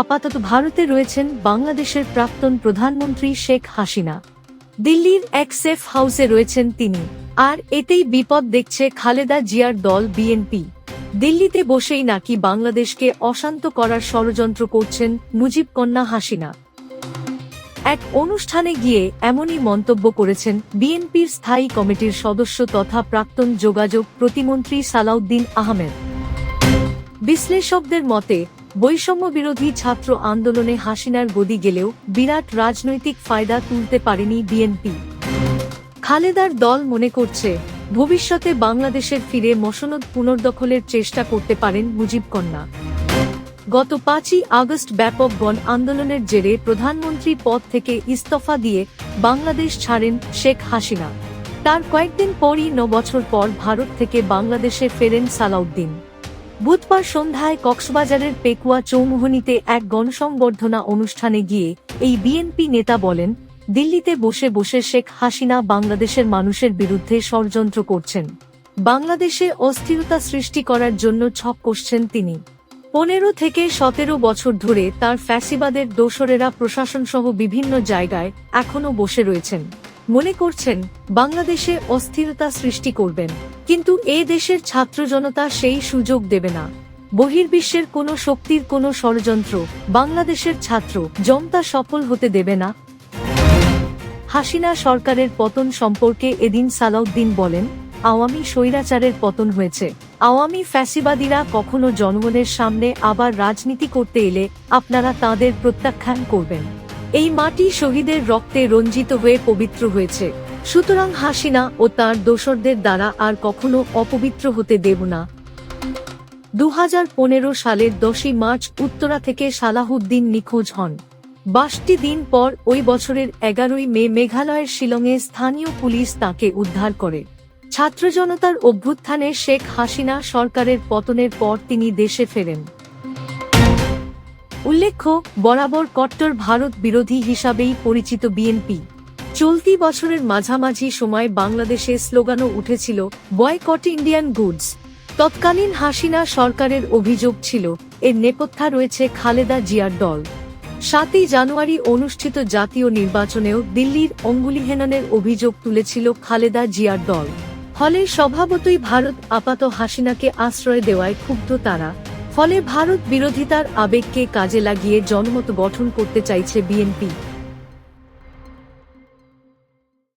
আপাতত ভারতে রয়েছেন বাংলাদেশের প্রাক্তন প্রধানমন্ত্রী শেখ হাসিনা। দিল্লির এক সেফ হাউসে রয়েছেন তিনি। আর এতেই বিপদ দেখছে খালেদা জিয়ার দল বিএনপি। দিল্লিতে বসেই নাকি বাংলাদেশকে অশান্ত করার ষড়যন্ত্র করছেন মুজিব কন্যা হাসিনা। এক অনুষ্ঠানে গিয়ে এমনই মন্তব্য করেছেন বিএনপির স্থায়ী কমিটির সদস্য তথা প্রাক্তন যোগাযোগ প্রতিমন্ত্রী সালাউদ্দিন আহমেদ। বিশ্লেষকদের মতে, বৈষম্য বিরোধী ছাত্র আন্দোলনে হাসিনার গদি গেলেও বিরাট রাজনৈতিক ফায়দা তুলতে পারেনি বিএনপি। খালেদার দল মনে করছে, ভবিষ্যতে বাংলাদেশের ফিরে মসনদ পুনর্দখলের চেষ্টা করতে পারেন মুজিব কন্যা। গত 5ই আগস্ট ব্যাপক গণ আন্দোলনের জেরে প্রধানমন্ত্রী পদ থেকে ইস্তফা দিয়ে বাংলাদেশ ছাড়েন শেখ হাসিনা। তার কয়েকদিন পরই 9 বছর পর ভারত থেকে বাংলাদেশে ফেরেন সালাউদ্দিন। বুধবার সন্ধ্যায় কক্সবাজারের পেকুয়া চৌমুহনীতে এক গণসংবর্ধনা অনুষ্ঠানে গিয়ে এই বিএনপি নেতা বলেন, দিল্লিতে বসে বসে শেখ হাসিনা বাংলাদেশের মানুষের বিরুদ্ধে ষড়যন্ত্র করছেন। বাংলাদেশে অস্থিরতা সৃষ্টি করার জন্য ছক কষছেন তিনি। 15 থেকে 17 বছর ধরে তার ফ্যাসিবাদের দোসরেরা প্রশাসনসহ বিভিন্ন জায়গায় এখনো বসে রয়েছেন। মনে করছেন বাংলাদেশে অস্থিরতা সৃষ্টি করবেন, কিন্তু এ দেশের ছাত্র জনতা সেই সুযোগ দেবে না। বহির্বিশ্বের কোনো শক্তির কোনো ষড়যন্ত্র বাংলাদেশের ছাত্র জনতা সফল হতে দেবে না। হাসিনা সরকারের পতন সম্পর্কে এদিন সালাউদ্দিন বলেন, আওয়ামী স্বৈরাচারের পতন হয়েছে। আওয়ামী ফ্যাসিবাদীরা কখনো জনগণের সামনে আবার রাজনীতি করতে এলে আপনারা তাদের প্রত্যাখ্যান করবেন। এই মাটি শহীদের রক্তে রঞ্জিত হয়ে পবিত্র হয়েছে, সুতরাং হাসিনা ও তার দোসরদের দ্বারা আর কখনো অপবিত্র হতে দেব না। 2015 সালের 10ই মার্চ উত্তরা থেকে সালাহুদ্দিন নিখোঁজ হন। 22 দিন পর ওই বছরের 11ই মে মেঘালয়ের শিলংয়ে স্থানীয় পুলিশ তাকে উদ্ধার করে। ছাত্র জনতার অভ্যুত্থানে শেখ হাসিনা সরকারের পতনের পর তিনি দেশে ফেরেন। উল্লেখ্য, বরাবর কট্টর ভারত বিরোধী হিসাবেই পরিচিত বিএনপি। চলতি বছরের মাঝামাঝি সময় বাংলাদেশে স্লোগানও উঠেছিল, বয়কট ইন্ডিয়ান গুডস। তৎকালীন হাসিনা সরকারের অভিযোগ ছিল, এর নেপথ্যে রয়েছে খালেদা জিয়ার দল। 7ই জানুয়ারি অনুষ্ঠিত জাতীয় নির্বাচনেও দিল্লির অঙ্গুলিহেননের অভিযোগ তুলেছিল খালেদা জিয়ার দল। ফলে স্বভাবতই ভারত আপাত হাসিনাকে আশ্রয় দেওয়ায় ক্ষুব্ধ তারা। ফলে ভারত বিরোধিতার আবেগকে কাজে লাগিয়ে জনমত গঠন করতে চাইছে বিএনপি।